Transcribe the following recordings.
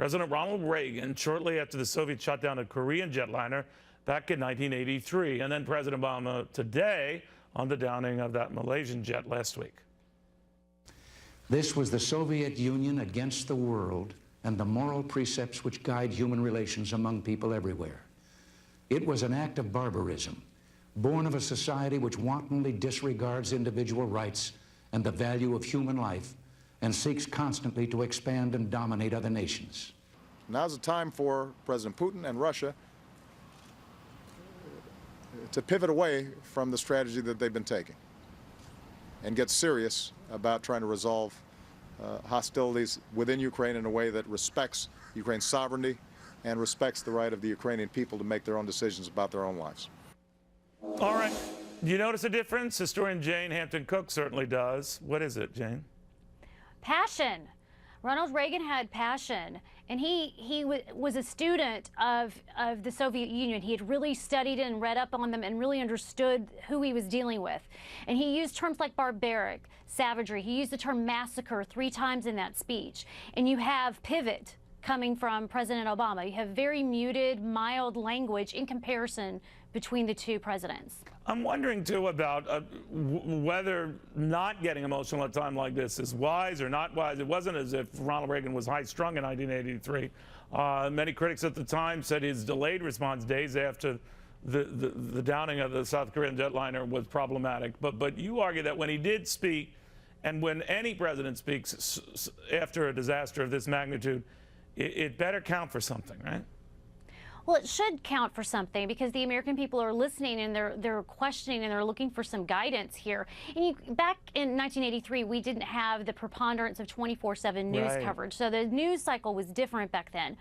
President Ronald Reagan shortly after the Soviets shot down a Korean jetliner back in 1983, and then President Obama today on the downing of that Malaysian jet last week. This was the Soviet Union against the world and the moral precepts which guide human relations among people everywhere. It was an act of barbarism, born of a society which wantonly disregards individual rights and the value of human life and seeks constantly to expand and dominate other nations. Now's the time for President Putin and Russia to pivot away from the strategy that they've been taking and get serious about trying to resolve hostilities within Ukraine in a way that respects Ukraine's sovereignty and respects the right of the Ukrainian people to make their own decisions about their own lives. All right. Do you notice a difference? Historian Jane Hampton Cook certainly does. What is it, Jane? Passion. Ronald Reagan had passion, and he was a student of the Soviet Union. He had really studied and read up on them and really understood who he was dealing with. And he used terms like barbaric, savagery. He used the term massacre 3 times in that speech. And you have pivot coming from President Obama. You have very muted, mild language in comparison between the two presidents. I'm wondering, too, about whether not getting emotional at a time like this is wise or not wise. It wasn't as if Ronald Reagan was high-strung in 1983. Many critics at the time said his delayed response days after the downing of the South Korean jetliner was problematic. But you argue that when he did speak, and when any president speaks after a disaster of this magnitude, it better count for something, right? Well, it should count for something because the American people are listening and they're questioning and they're looking for some guidance here. And back in 1983, we didn't have the preponderance of 24/7 news coverage, so the news cycle was different back then.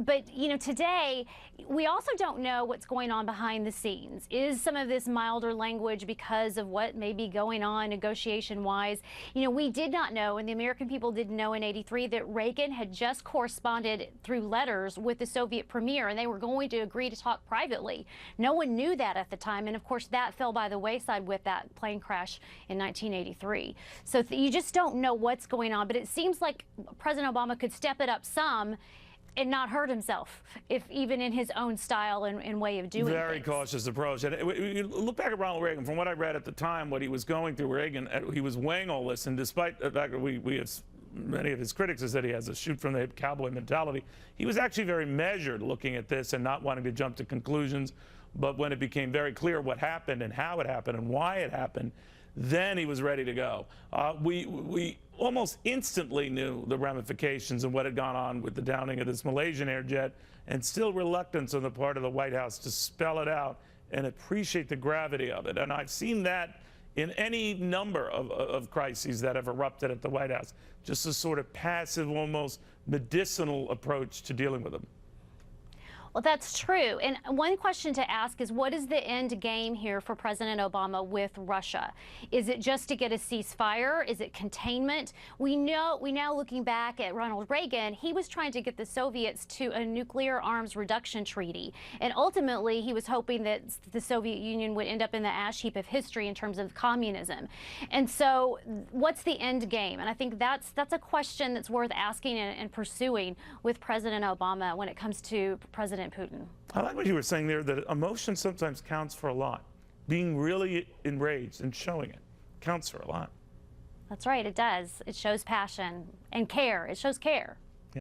But you know, today we also don't know what's going on behind the scenes. Is some of this milder language because of what may be going on negotiation-wise? You know, we did not know, and the American people didn't know in '83 that Reagan had just corresponded through letters with the Soviet premier, and they were going to agree to talk privately. No one knew that at the time, and of course that fell by the wayside with that plane crash in 1983. So you just don't know what's going on, but it seems like President Obama could step it up some and not hurt himself, if even in his own style and way of doing Very things. cautious approach. And you look back at Ronald Reagan, from what I read at the time, what he was going through, Reagan, he was weighing all this, and despite the fact that we have many of his critics have said he has a shoot-from-the-hip cowboy mentality, he was actually very measured looking at this and not wanting to jump to conclusions. But when it became very clear what happened and how it happened and why it happened, then he was ready to go. We almost instantly knew the ramifications of what had gone on with the downing of this Malaysian air jet, and still reluctance on the part of the White House to spell it out and appreciate the gravity of it. And I've seen that in any number of crises that have erupted at the White House, just a sort of passive, almost medicinal approach to dealing with them. Well, that's true. And one question to ask is, what is the end game here for President Obama with Russia? Is it just to get a ceasefire? Is it containment? We now, looking back at Ronald Reagan, he was trying to get the Soviets to a nuclear arms reduction treaty. And ultimately, he was hoping that the Soviet Union would end up in the ash heap of history in terms of communism. And so what's the end game? And I think that's a question that's worth asking and pursuing with President Obama when it comes to President Putin. I like what you were saying there, that emotion sometimes counts for a lot. Being really enraged and showing it counts for a lot. That's right, it does. It shows passion and care. It shows care.